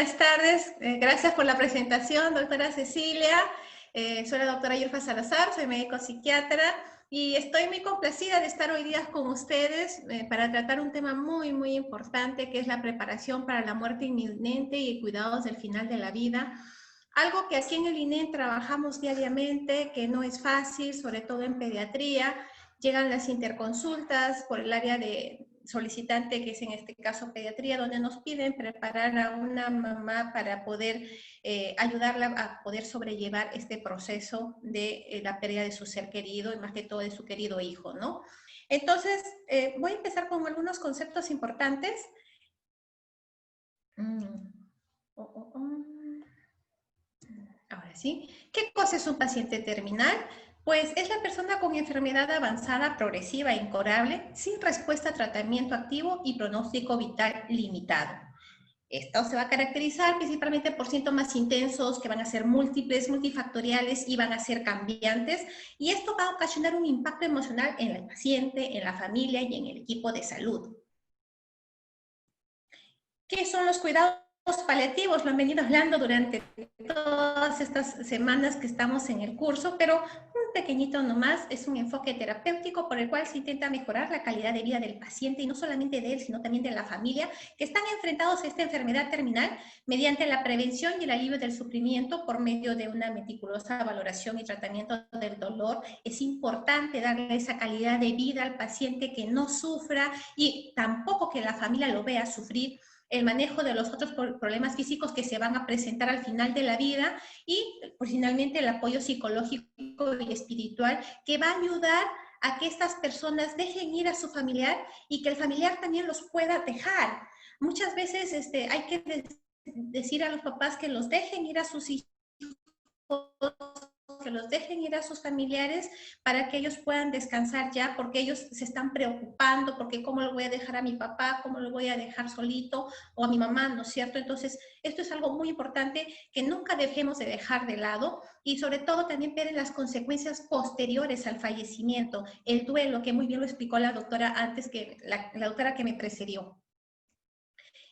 buenas tardes. Gracias por la presentación, doctora Cecilia. Soy la doctora Yulfa Salazar, soy médico psiquiatra y estoy muy complacida de estar hoy día con ustedes para tratar un tema muy importante, que es la preparación para la muerte inminente y cuidados del final de la vida. Algo que aquí en el INEM trabajamos diariamente, que no es fácil, sobre todo en pediatría. Llegan las interconsultas por el área de solicitante, que es en este caso pediatría, donde nos piden preparar a una mamá para poder ayudarla a poder sobrellevar este proceso de la pérdida de su ser querido y más que todo de su querido hijo, ¿no? Entonces, voy a empezar con algunos conceptos importantes. Ahora sí. ¿Qué cosa es un paciente terminal? Pues es la persona con enfermedad avanzada, progresiva e incurable, sin respuesta a tratamiento activo y pronóstico vital limitado. Esto se va a caracterizar principalmente por síntomas intensos que van a ser múltiples, multifactoriales y van a ser cambiantes, y esto va a ocasionar un impacto emocional en el paciente, en la familia y en el equipo de salud. ¿Qué son los cuidados paliativos? Lo han venido hablando durante todas estas semanas que estamos en el curso, pero un pequeñito nomás, es un enfoque terapéutico por el cual se intenta mejorar la calidad de vida del paciente, y no solamente de él, sino también de la familia, que están enfrentados a esta enfermedad terminal mediante la prevención y el alivio del sufrimiento por medio de una meticulosa valoración y tratamiento del dolor. Es importante darle esa calidad de vida al paciente, que no sufra y tampoco que la familia lo vea sufrir, el manejo de los otros problemas físicos que se van a presentar al final de la vida y finalmente el apoyo psicológico y espiritual, que va a ayudar a que estas personas dejen ir a su familiar y que el familiar también los pueda dejar. Muchas veces hay que decir a los papás que los dejen ir a sus hijos, que los dejen ir a sus familiares para que ellos puedan descansar ya, porque ellos se están preocupando, porque cómo lo voy a dejar a mi papá, cómo lo voy a dejar solito, o a mi mamá, ¿no es cierto? Entonces, esto es algo muy importante que nunca dejemos de dejar de lado, y sobre todo también ver las consecuencias posteriores al fallecimiento, el duelo, que muy bien lo explicó la doctora antes, que la doctora que me precedió.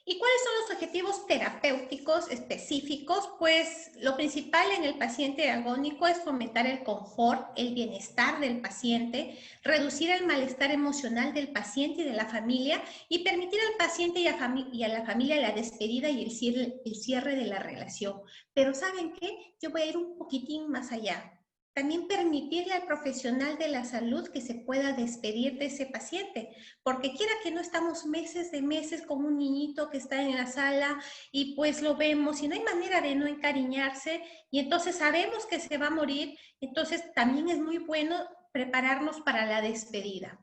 ¿Y cuáles son los objetivos terapéuticos específicos? Pues lo principal en el paciente agónico es fomentar el confort, el bienestar del paciente, reducir el malestar emocional del paciente y de la familia, y permitir al paciente y a la familia la despedida y el cierre de la relación. Pero ¿saben qué? Yo voy a ir un poquitín más allá. También permitirle al profesional de la salud que se pueda despedir de ese paciente, porque quiera que no, estamos meses de meses con un niñito que está en la sala y pues lo vemos y no hay manera de no encariñarse, y entonces sabemos que se va a morir. Entonces también es muy bueno prepararnos para la despedida.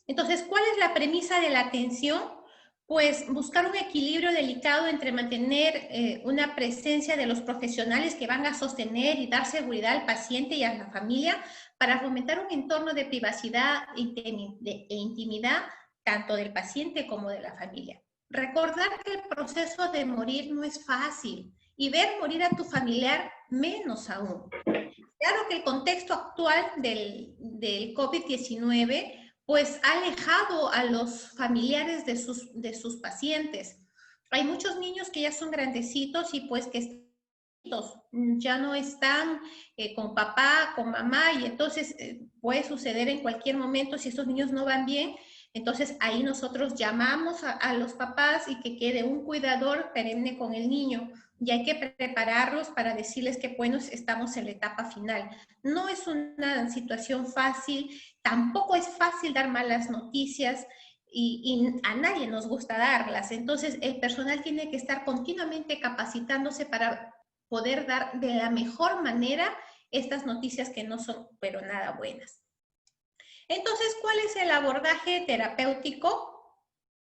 Entonces, ¿cuál es la premisa de la atención? Pues buscar un equilibrio delicado entre mantener una presencia de los profesionales que van a sostener y dar seguridad al paciente y a la familia, para fomentar un entorno de privacidad e intimidad tanto del paciente como de la familia. Recordar que el proceso de morir no es fácil, y ver morir a tu familiar menos aún. Claro que el contexto actual del COVID-19 pues ha alejado a los familiares de sus pacientes. Hay muchos niños que ya son grandecitos y pues que ya no están con papá, con mamá, y entonces puede suceder en cualquier momento si estos niños no van bien. Entonces ahí nosotros llamamos a los papás y que quede un cuidador perenne con el niño, y hay que prepararlos para decirles que bueno, estamos en la etapa final. No es una situación fácil, tampoco es fácil dar malas noticias, y a nadie nos gusta darlas. Entonces el personal tiene que estar continuamente capacitándose para poder dar de la mejor manera estas noticias que no son pero nada buenas. Entonces, ¿cuál es el abordaje terapéutico?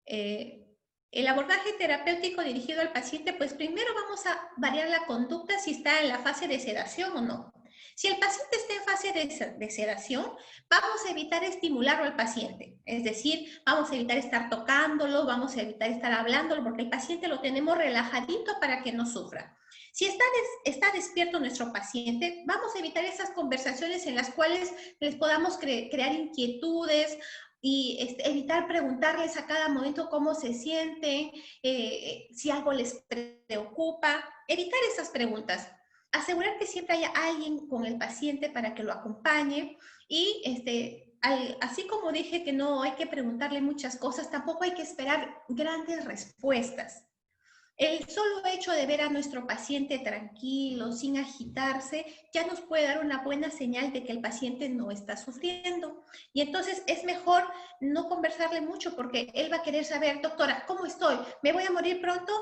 El abordaje terapéutico dirigido al paciente, pues primero vamos a variar la conducta si está en la fase de sedación o no. Si el paciente está en fase de sedación, vamos a evitar estimularlo al paciente. Es decir, vamos a evitar estar tocándolo, vamos a evitar estar hablándolo, porque el paciente lo tenemos relajadito para que no sufra. Si está despierto nuestro paciente, vamos a evitar esas conversaciones en las cuales les podamos crear inquietudes evitar preguntarles a cada momento cómo se sienten, si algo les preocupa, evitar esas preguntas. Asegurar que siempre haya alguien con el paciente para que lo acompañe y así como dije que no hay que preguntarle muchas cosas, tampoco hay que esperar grandes respuestas. El solo hecho de ver a nuestro paciente tranquilo, sin agitarse, ya nos puede dar una buena señal de que el paciente no está sufriendo. Y entonces es mejor no conversarle mucho porque él va a querer saber, doctora, ¿cómo estoy? ¿Me voy a morir pronto?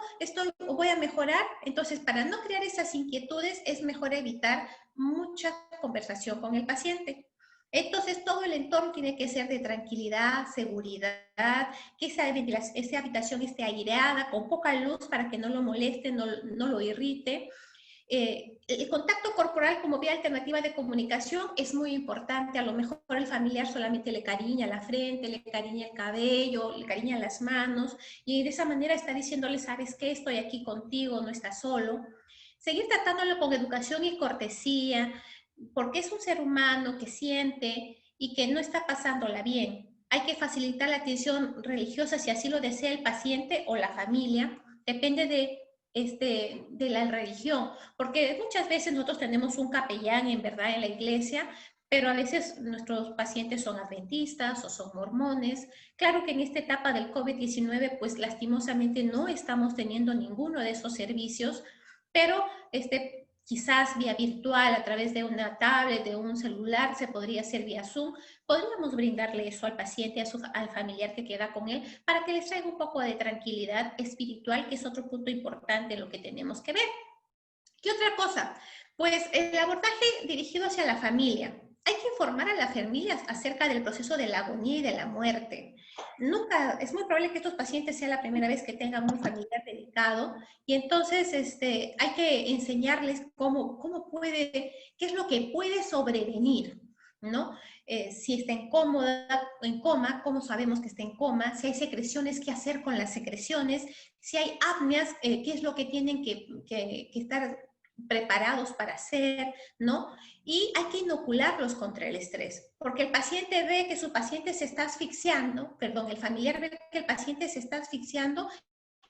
¿Voy a mejorar? Entonces, para no crear esas inquietudes, es mejor evitar mucha conversación con el paciente. Entonces, todo el entorno tiene que ser de tranquilidad, seguridad, que esa habitación esté aireada, con poca luz para que no lo moleste, no lo irrite. El contacto corporal como vía alternativa de comunicación es muy importante. A lo mejor el familiar solamente le cariña la frente, le cariña el cabello, le cariña las manos, y de esa manera está diciéndole, ¿sabes qué? Estoy aquí contigo, no estás solo. Seguir tratándolo con educación y cortesía, porque es un ser humano que siente y que no está pasándola bien. Hay que facilitar la atención religiosa si así lo desea el paciente o la familia, depende de la religión, porque muchas veces nosotros tenemos un capellán en verdad en la iglesia, pero a veces nuestros pacientes son adventistas o son mormones. Claro que en esta etapa del COVID-19, pues lastimosamente no estamos teniendo ninguno de esos servicios, pero quizás vía virtual, a través de una tablet, de un celular, se podría hacer vía Zoom, podríamos brindarle eso al paciente, al familiar que queda con él, para que les traiga un poco de tranquilidad espiritual, que es otro punto importante en lo que tenemos que ver. ¿Qué otra cosa? Pues el abordaje dirigido hacia la familia. Hay que informar a las familias acerca del proceso de la agonía y de la muerte. Nunca, es muy probable que estos pacientes sea la primera vez que tengan un familiar delicado, y entonces hay que enseñarles qué es lo que puede sobrevenir, ¿no? Si está en coma, cómo sabemos que está en coma, si hay secreciones, qué hacer con las secreciones, si hay apneas, qué es lo que tienen que estar preparados para hacer, ¿no? Y hay que inocularlos contra el estrés, porque el paciente ve que su paciente se está asfixiando, perdón, el familiar ve que el paciente se está asfixiando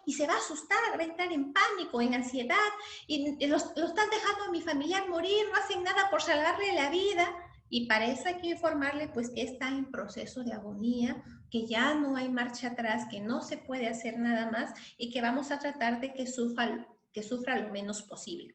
y se va a asustar, va a entrar en pánico, en ansiedad, y lo están dejando a mi familiar morir, no hacen nada por salvarle la vida, y para eso hay que informarle pues que está en proceso de agonía, que ya no hay marcha atrás, que no se puede hacer nada más y que vamos a tratar de que sufra lo menos posible.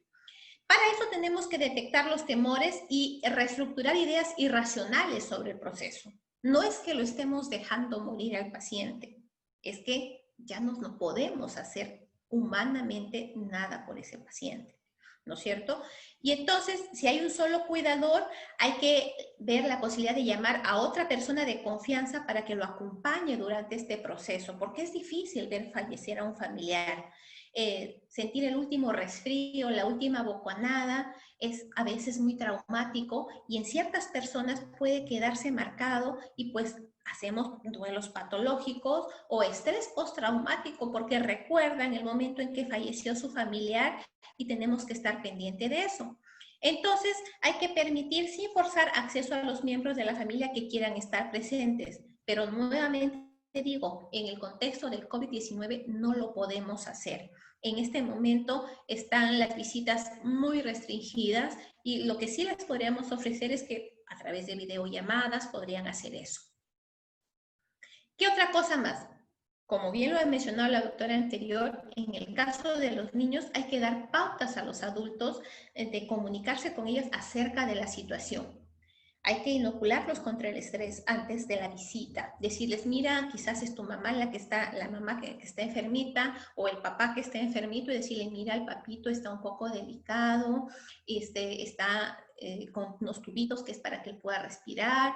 Para eso tenemos que detectar los temores y reestructurar ideas irracionales sobre el proceso. No es que lo estemos dejando morir al paciente, es que ya no podemos hacer humanamente nada por ese paciente, ¿no es cierto? Y entonces, si hay un solo cuidador, hay que ver la posibilidad de llamar a otra persona de confianza para que lo acompañe durante este proceso, porque es difícil ver fallecer a un familiar. Sentir el último resfrío, la última bocanada, es a veces muy traumático y en ciertas personas puede quedarse marcado, y pues hacemos duelos patológicos o estrés postraumático porque recuerdan el momento en que falleció su familiar y tenemos que estar pendiente de eso. Entonces, hay que permitir sin forzar acceso a los miembros de la familia que quieran estar presentes, pero nuevamente digo, en el contexto del COVID-19 no lo podemos hacer. En este momento están las visitas muy restringidas y lo que sí les podríamos ofrecer es que a través de videollamadas podrían hacer eso. ¿Qué otra cosa más? Como bien lo ha mencionado la doctora anterior, en el caso de los niños hay que dar pautas a los adultos de comunicarse con ellos acerca de la situación. Hay que inocularlos contra el estrés antes de la visita. Decirles, mira, quizás es tu mamá la mamá que está enfermita, o el papá que está enfermito, y decirle, mira, el papito está un poco delicado, está con unos tubitos que es para que él pueda respirar,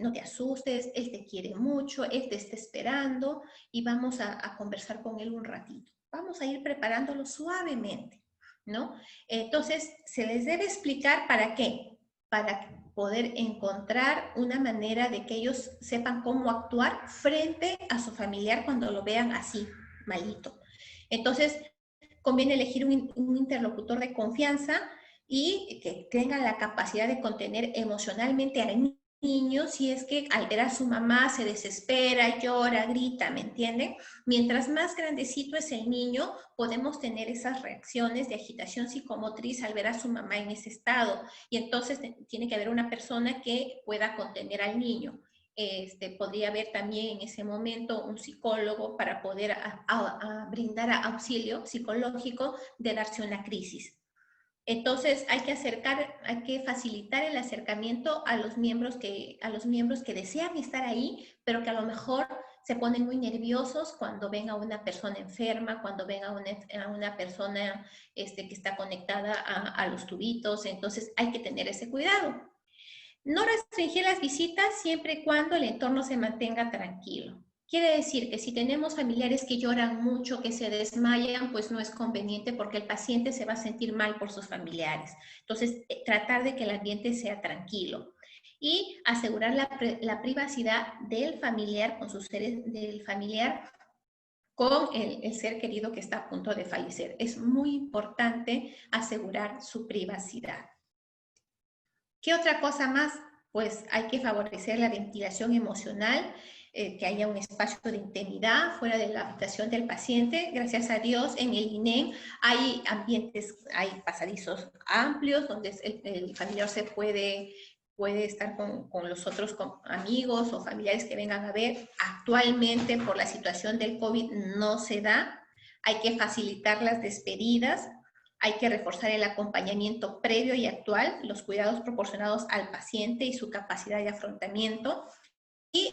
no te asustes, él te quiere mucho, él te está esperando, y vamos a conversar con él un ratito. Vamos a ir preparándolo suavemente, ¿no? Entonces, se les debe explicar para qué. Para poder encontrar una manera de que ellos sepan cómo actuar frente a su familiar cuando lo vean así, malito. Entonces, conviene elegir un interlocutor de confianza y que tenga la capacidad de contener emocionalmente al niño si es que al ver a su mamá se desespera, llora, grita, ¿me entienden? Mientras más grandecito es el niño, podemos tener esas reacciones de agitación psicomotriz al ver a su mamá en ese estado. Y entonces tiene que haber una persona que pueda contener al niño. Podría haber también en ese momento un psicólogo para poder brindar auxilio psicológico de darse una crisis. Entonces hay que facilitar el acercamiento a los miembros que desean estar ahí, pero que a lo mejor se ponen muy nerviosos cuando ven a una persona enferma, cuando ven a una persona que está conectada a los tubitos. Entonces hay que tener ese cuidado. No restringir las visitas siempre y cuando el entorno se mantenga tranquilo. Quiere decir que si tenemos familiares que lloran mucho, que se desmayan, pues no es conveniente porque el paciente se va a sentir mal por sus familiares. Entonces, tratar de que el ambiente sea tranquilo y asegurar la privacidad del familiar con sus seres, del familiar con el ser querido que está a punto de fallecer. Es muy importante asegurar su privacidad. ¿Qué otra cosa más? Pues hay que favorecer la ventilación emocional, que haya un espacio de intimidad fuera de la habitación del paciente. Gracias a Dios, en el INEM hay ambientes, hay pasadizos amplios donde el familiar se puede estar con los otros amigos o familiares que vengan a ver. Actualmente, por la situación del COVID, no se da. Hay que facilitar las despedidas. Hay que reforzar el acompañamiento previo y actual, los cuidados proporcionados al paciente y su capacidad de afrontamiento. Y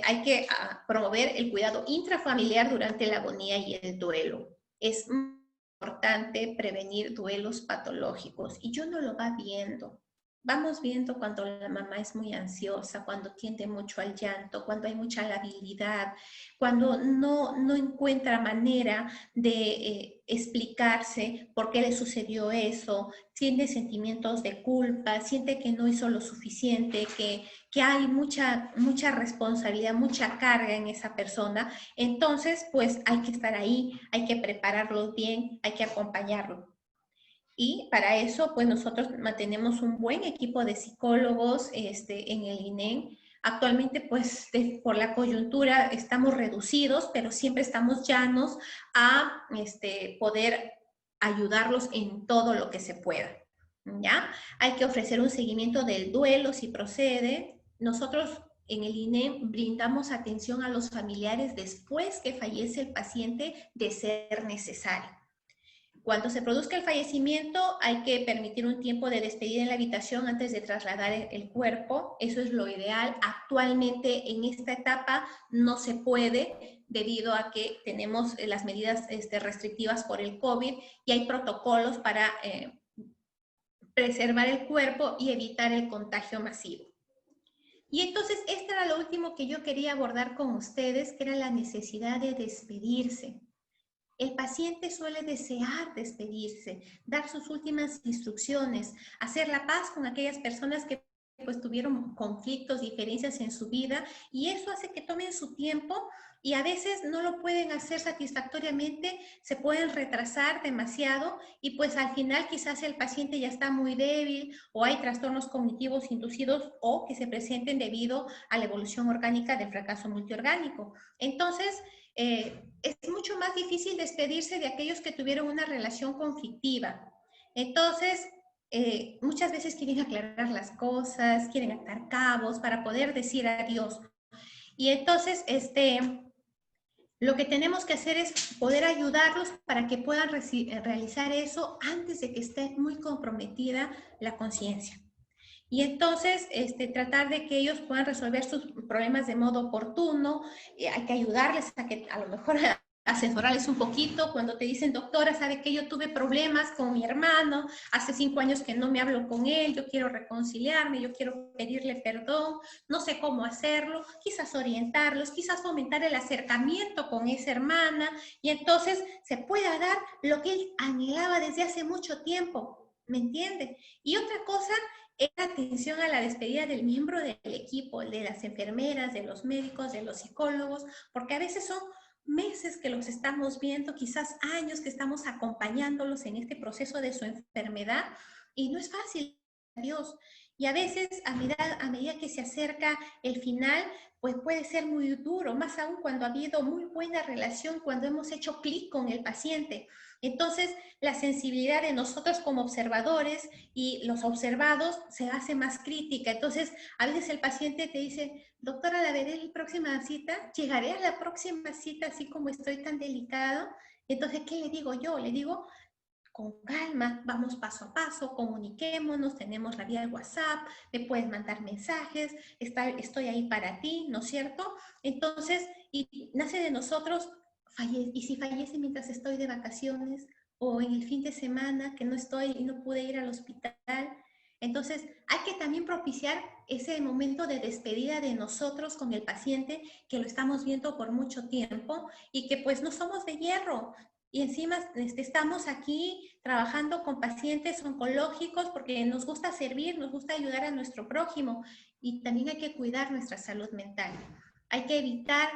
hay que promover el cuidado intrafamiliar durante la agonía y el duelo. Es muy importante prevenir duelos patológicos y uno lo va viendo. Vamos viendo cuando la mamá es muy ansiosa, cuando tiende mucho al llanto, cuando hay mucha labilidad, cuando no encuentra manera de explicarse por qué le sucedió eso, tiene sentimientos de culpa, siente que no hizo lo suficiente, que hay mucha responsabilidad, mucha carga en esa persona. Entonces, pues hay que estar ahí, hay que prepararlos bien, hay que acompañarlo. Y para eso, pues nosotros mantenemos un buen equipo de psicólogos en el INEM. Actualmente, pues por la coyuntura estamos reducidos, pero siempre estamos llanos a poder ayudarlos en todo lo que se pueda. ¿Ya? Hay que ofrecer un seguimiento del duelo si procede. Nosotros en el INEM brindamos atención a los familiares después que fallece el paciente de ser necesario. Cuando se produzca el fallecimiento, hay que permitir un tiempo de despedida en la habitación antes de trasladar el cuerpo. Eso es lo ideal. Actualmente, en esta etapa, no se puede debido a que tenemos las medidas restrictivas por el COVID y hay protocolos para preservar el cuerpo y evitar el contagio masivo. Y entonces, esto era lo último que yo quería abordar con ustedes, que era la necesidad de despedirse. El paciente suele desear despedirse, dar sus últimas instrucciones, hacer la paz con aquellas personas que pues tuvieron conflictos, diferencias en su vida, y eso hace que tomen su tiempo y a veces no lo pueden hacer satisfactoriamente, se pueden retrasar demasiado y pues al final quizás el paciente ya está muy débil o hay trastornos cognitivos inducidos o que se presenten debido a la evolución orgánica del fracaso multiorgánico. Entonces, es mucho más difícil despedirse de aquellos que tuvieron una relación conflictiva. Entonces, muchas veces quieren aclarar las cosas, quieren atar cabos para poder decir adiós. Y entonces, lo que tenemos que hacer es poder ayudarlos para que puedan realizar eso antes de que esté muy comprometida la conciencia. Y entonces, tratar de que ellos puedan resolver sus problemas de modo oportuno. Hay que ayudarles a que a lo mejor asesorarles un poquito. Cuando te dicen, doctora, sabe que yo tuve problemas con mi hermano, hace 5 años que no me hablo con él, yo quiero reconciliarme, yo quiero pedirle perdón, no sé cómo hacerlo, quizás orientarlos, quizás fomentar el acercamiento con esa hermana y entonces se pueda dar lo que él anhelaba desde hace mucho tiempo, ¿me entiende? Y otra cosa es la atención a la despedida del miembro del equipo, de las enfermeras, de los médicos, de los psicólogos, porque a veces son meses que los estamos viendo, quizás años que estamos acompañándolos en este proceso de su enfermedad y no es fácil, Dios. Y a veces, a medida que se acerca el final, pues puede ser muy duro, más aún cuando ha habido muy buena relación, cuando hemos hecho clic con el paciente. Entonces, la sensibilidad de nosotros como observadores y los observados se hace más crítica. Entonces, a veces el paciente te dice, doctora, ¿la veré en la próxima cita? ¿Llegaré a la próxima cita así como estoy tan delicado? Entonces, ¿qué le digo yo? Le digo, con calma, vamos paso a paso, comuniquémonos, tenemos la vía de WhatsApp, me puedes mandar mensajes, estoy ahí para ti, ¿no es cierto? Entonces, y nace de nosotros, y si fallece mientras estoy de vacaciones o en el fin de semana que no estoy y no pude ir al hospital, entonces hay que también propiciar ese momento de despedida de nosotros con el paciente que lo estamos viendo por mucho tiempo y que pues no somos de hierro, y encima estamos aquí trabajando con pacientes oncológicos porque nos gusta servir, nos gusta ayudar a nuestro prójimo y también hay que cuidar nuestra salud mental. Hay que evitar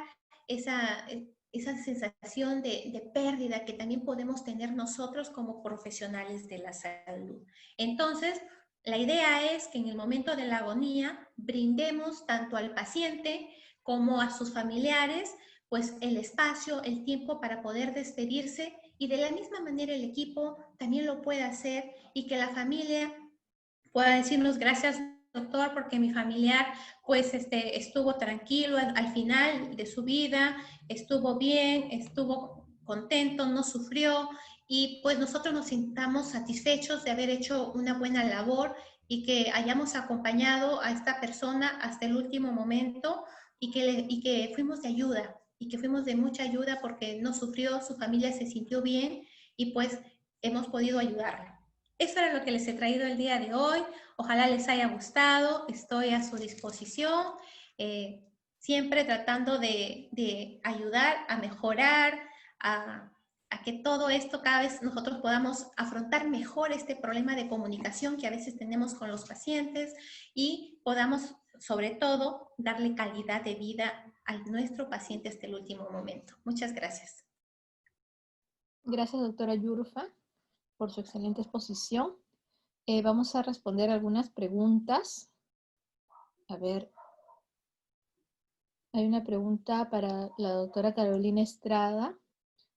esa, esa sensación de pérdida que también podemos tener nosotros como profesionales de la salud. Entonces, la idea es que en el momento de la agonía brindemos tanto al paciente como a sus familiares pues el espacio, el tiempo para poder despedirse y de la misma manera el equipo también lo puede hacer y que la familia pueda decirnos gracias doctor porque mi familiar pues estuvo tranquilo al final de su vida, estuvo bien, estuvo contento, no sufrió y pues nosotros nos sintamos satisfechos de haber hecho una buena labor y que hayamos acompañado a esta persona hasta el último momento y que fuimos de ayuda y que fuimos de mucha ayuda porque no sufrió, su familia se sintió bien y pues hemos podido ayudarla. Eso era lo que les he traído el día de hoy. Ojalá les haya gustado. Estoy a su disposición, siempre tratando de ayudar a mejorar, a que todo esto cada vez nosotros podamos afrontar mejor este problema de comunicación que a veces tenemos con los pacientes y podamos, sobre todo, darle calidad de vida a nuestro paciente hasta el último momento. Muchas gracias. Gracias, doctora Yurfa, por su excelente exposición. Vamos a responder algunas preguntas. A ver, hay una pregunta para la doctora Carolina Estrada.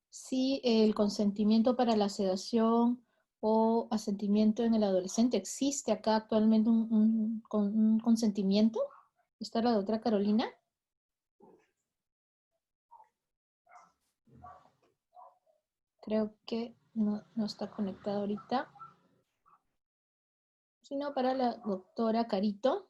Si el consentimiento para la sedación o asentimiento en el adolescente, ¿existe acá actualmente un consentimiento? ¿Está la doctora Carolina? Creo que no está conectada ahorita. Sino para la doctora Carito.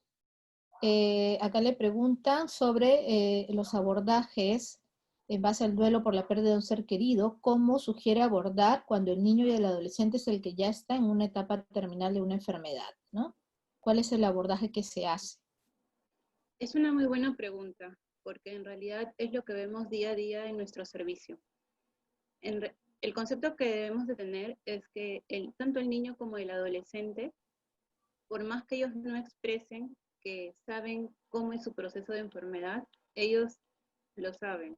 Acá le preguntan sobre los abordajes en base al duelo por la pérdida de un ser querido, ¿cómo sugiere abordar cuando el niño y el adolescente es el que ya está en una etapa terminal de una enfermedad, ¿no? ¿Cuál es el abordaje que se hace? Es una muy buena pregunta, porque en realidad es lo que vemos día a día en nuestro servicio. El concepto que debemos de tener es que tanto el niño como el adolescente, por más que ellos no expresen que saben cómo es su proceso de enfermedad, ellos lo saben,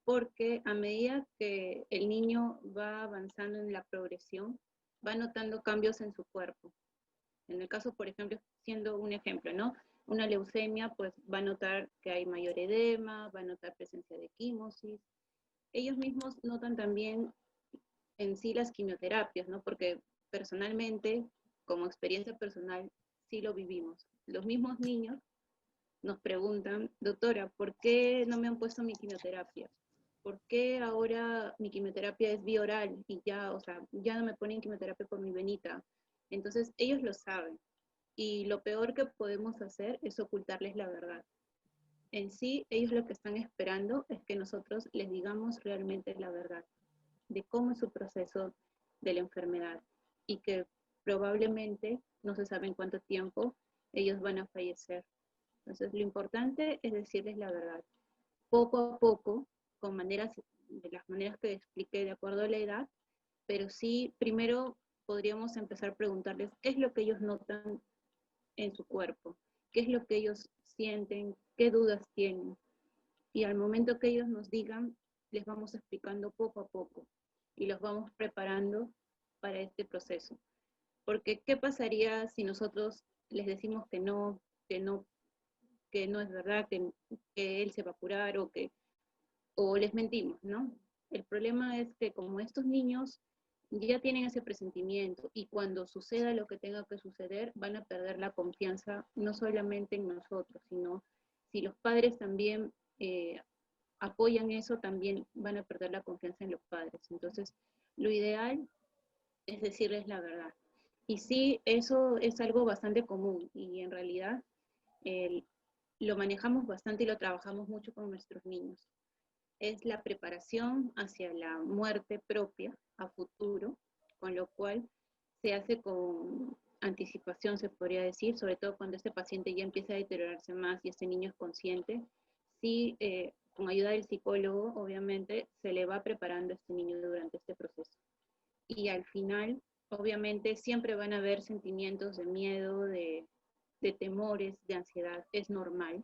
porque a medida que el niño va avanzando en la progresión, va notando cambios en su cuerpo. En el caso, por ejemplo, siendo un ejemplo, ¿no? Una leucemia, pues va a notar que hay mayor edema, va a notar presencia de quimosis. Ellos mismos notan también en sí las quimioterapias, ¿no? Porque personalmente, como experiencia personal, sí lo vivimos. Los mismos niños nos preguntan, doctora, ¿por qué no me han puesto mi quimioterapia? ¿Por qué ahora mi quimioterapia es vía oral y ya, o sea, ya no me ponen quimioterapia por mi venita? Entonces, ellos lo saben. Y lo peor que podemos hacer es ocultarles la verdad. En sí, ellos lo que están esperando es que nosotros les digamos realmente la verdad de cómo es su proceso de la enfermedad y que probablemente no se sabe en cuánto tiempo ellos van a fallecer. Entonces, lo importante es decirles la verdad. Poco a poco, de las maneras que expliqué de acuerdo a la edad, pero sí, primero podríamos empezar a preguntarles qué es lo que ellos notan en su cuerpo, qué es lo que ellos sienten, qué dudas tienen. Y al momento que ellos nos digan, les vamos explicando poco a poco y los vamos preparando para este proceso. Porque, ¿qué pasaría si nosotros les decimos que no, que no, que no es verdad, que él se va a curar o les mentimos, ¿no? El problema es que como estos niños ya tienen ese presentimiento y cuando suceda lo que tenga que suceder, van a perder la confianza no solamente en nosotros, sino si los padres también apoyan eso, también van a perder la confianza en los padres. Entonces, lo ideal es decirles la verdad. Y sí, eso es algo bastante común y en realidad lo manejamos bastante y lo trabajamos mucho con nuestros niños. Es la preparación hacia la muerte propia a futuro, con lo cual se hace con anticipación, se podría decir, sobre todo cuando este paciente ya empieza a deteriorarse más y este niño es consciente. Sí, con ayuda del psicólogo, obviamente, se le va preparando a este niño durante este proceso. Y al final, obviamente, siempre van a haber sentimientos de miedo, de temores, de ansiedad, es normal,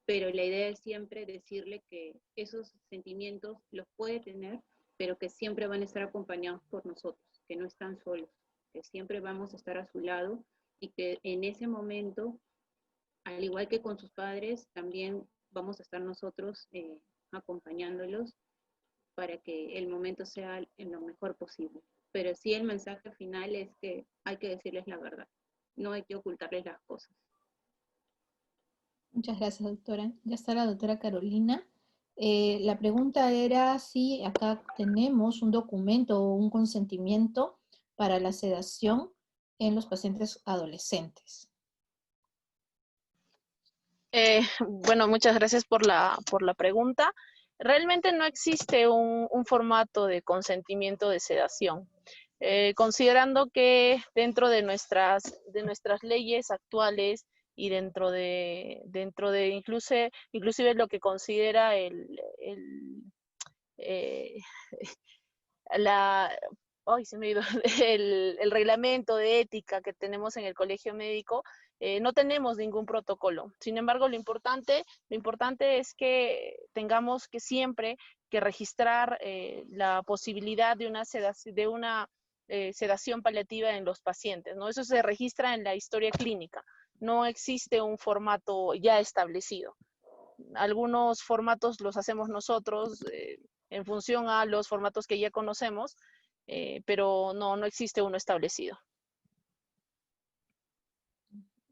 pero la idea es siempre decirle que esos sentimientos los puede tener, pero que siempre van a estar acompañados por nosotros, que no están solos, que siempre vamos a estar a su lado y que en ese momento, al igual que con sus padres, también vamos a estar nosotros acompañándolos para que el momento sea en lo mejor posible. Pero sí, el mensaje final es que hay que decirles la verdad, no hay que ocultarles las cosas. Muchas gracias, doctora. Ya está la doctora Carolina. La pregunta era si acá tenemos un documento o un consentimiento para la sedación en los pacientes adolescentes. Bueno, muchas gracias por la pregunta. Realmente no existe un formato de consentimiento de sedación. Considerando que dentro de nuestras leyes actuales y dentro de inclusive lo que considera se me ha ido, el reglamento de ética que tenemos en el colegio médico, no tenemos ningún protocolo. Sin embargo, lo importante es que tengamos que siempre que registrar la posibilidad de una sedación paliativa en los pacientes, ¿no? Eso se registra en la historia clínica. No existe un formato ya establecido. Algunos formatos los hacemos nosotros en función a los formatos que ya conocemos, pero no existe uno establecido.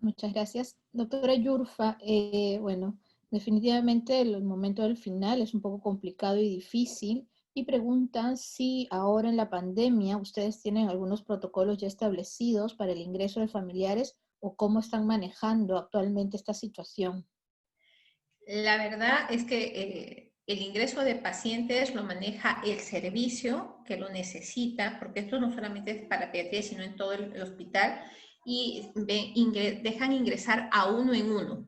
Muchas gracias. Doctora Yurfa, bueno, definitivamente el momento del final es un poco complicado y difícil, y preguntan si ahora en la pandemia ustedes tienen algunos protocolos ya establecidos para el ingreso de familiares o cómo están manejando actualmente esta situación. La verdad es que el ingreso de pacientes lo maneja el servicio que lo necesita, porque esto no solamente es para pediatría, sino en todo el hospital, y dejan ingresar a uno en uno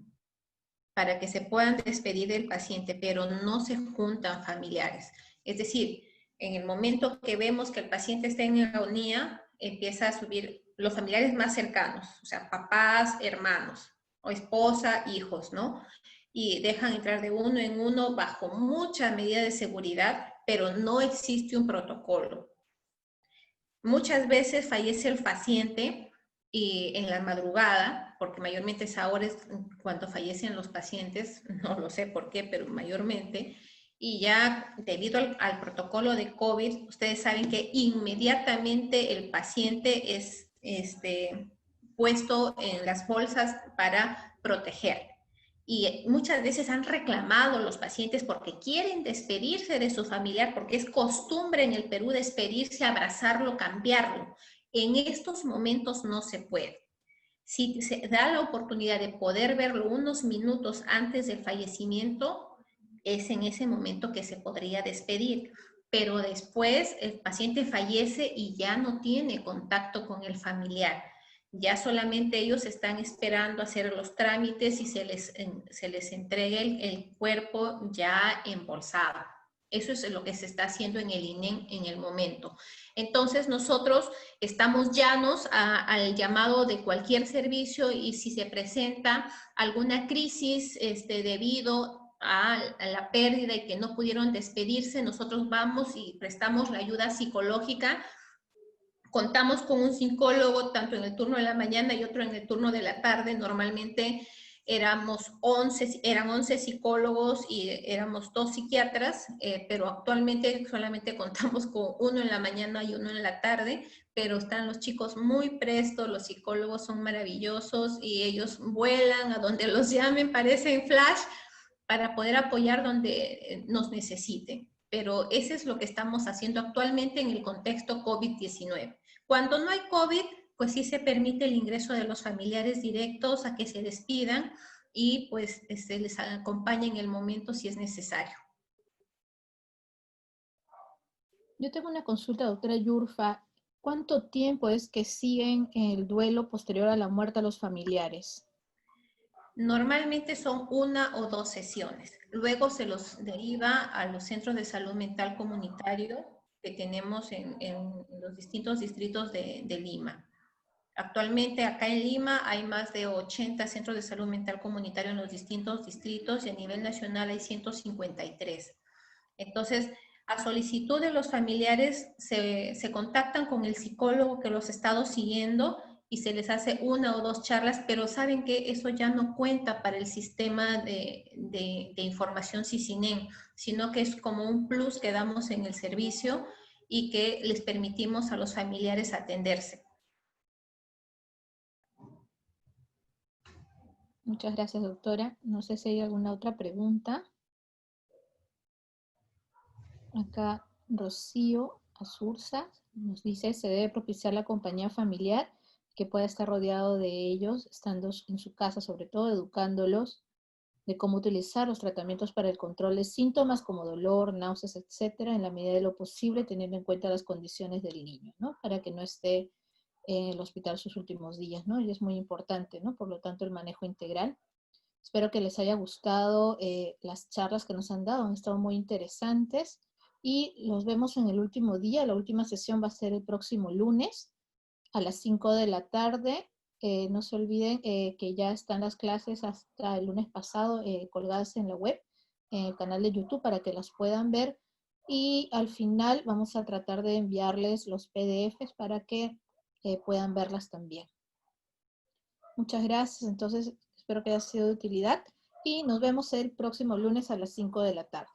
para que se puedan despedir del paciente, pero no se juntan familiares. Es decir, en el momento que vemos que el paciente está en agonía, empieza a subir los familiares más cercanos, o sea, papás, hermanos, o esposa, hijos, ¿no? Y dejan entrar de uno en uno bajo mucha medida de seguridad, pero no existe un protocolo. Muchas veces fallece el paciente en la madrugada, porque mayormente esa hora es cuando fallecen los pacientes, no lo sé por qué, pero mayormente, y ya debido al protocolo de COVID, ustedes saben que inmediatamente el paciente es puesto en las bolsas para proteger. Y muchas veces han reclamado los pacientes porque quieren despedirse de su familiar, porque es costumbre en el Perú despedirse, abrazarlo, cambiarlo. En estos momentos no se puede. Si se da la oportunidad de poder verlo unos minutos antes del fallecimiento, es en ese momento que se podría despedir. Pero después el paciente fallece y ya no tiene contacto con el familiar. Ya solamente ellos están esperando hacer los trámites y se les entregue el cuerpo ya embolsado. Eso es lo que se está haciendo en el INEM en el momento. Entonces nosotros estamos llanos al llamado de cualquier servicio y si se presenta alguna crisis debido a la pérdida y que no pudieron despedirse, nosotros vamos y prestamos la ayuda psicológica Contamos con un psicólogo tanto en el turno de la mañana y otro en el turno de la tarde. Normalmente eran 11 psicólogos y éramos 2 psiquiatras, pero actualmente solamente contamos con uno en la mañana y uno en la tarde, pero están los chicos muy prestos, los psicólogos son maravillosos y ellos vuelan a donde los llamen, parecen flash, para poder apoyar donde nos necesiten. Pero eso es lo que estamos haciendo actualmente en el contexto COVID-19. Cuando no hay COVID, pues sí se permite el ingreso de los familiares directos a que se despidan y pues se les acompaña en el momento si es necesario. Yo tengo una consulta, doctora Yurfa. ¿Cuánto tiempo es que siguen el duelo posterior a la muerte a los familiares? Normalmente son 1 o 2 sesiones. Luego se los deriva a los centros de salud mental comunitario que tenemos en los distintos distritos de Lima. Actualmente acá en Lima hay más de 80 centros de salud mental comunitario en los distintos distritos y a nivel nacional hay 153. Entonces, a solicitud de los familiares se contactan con el psicólogo que los ha estado siguiendo y se les hace 1 o 2 charlas, pero saben que eso ya no cuenta para el sistema de información CICINEM, sino que es como un plus que damos en el servicio y que les permitimos a los familiares atenderse. Muchas gracias, doctora. No sé si hay alguna otra pregunta. Acá Rocío Azurza nos dice, se debe propiciar la compañía familiar que pueda estar rodeado de ellos, estando en su casa, sobre todo educándolos de cómo utilizar los tratamientos para el control de síntomas como dolor, náuseas, etcétera, en la medida de lo posible, teniendo en cuenta las condiciones del niño, ¿no? Para que no esté en el hospital sus últimos días, ¿no? Y es muy importante, ¿no? Por lo tanto, el manejo integral. Espero que les haya gustado las charlas que nos han dado, han estado muy interesantes. Y los vemos en el último día. La última sesión va a ser el próximo lunes a las 5 de la tarde. No se olviden que ya están las clases hasta el lunes pasado colgadas en la web, en el canal de YouTube, para que las puedan ver. Y al final vamos a tratar de enviarles los PDFs para que puedan verlas también. Muchas gracias. Entonces, espero que haya sido de utilidad. Y nos vemos el próximo lunes a las 5 de la tarde.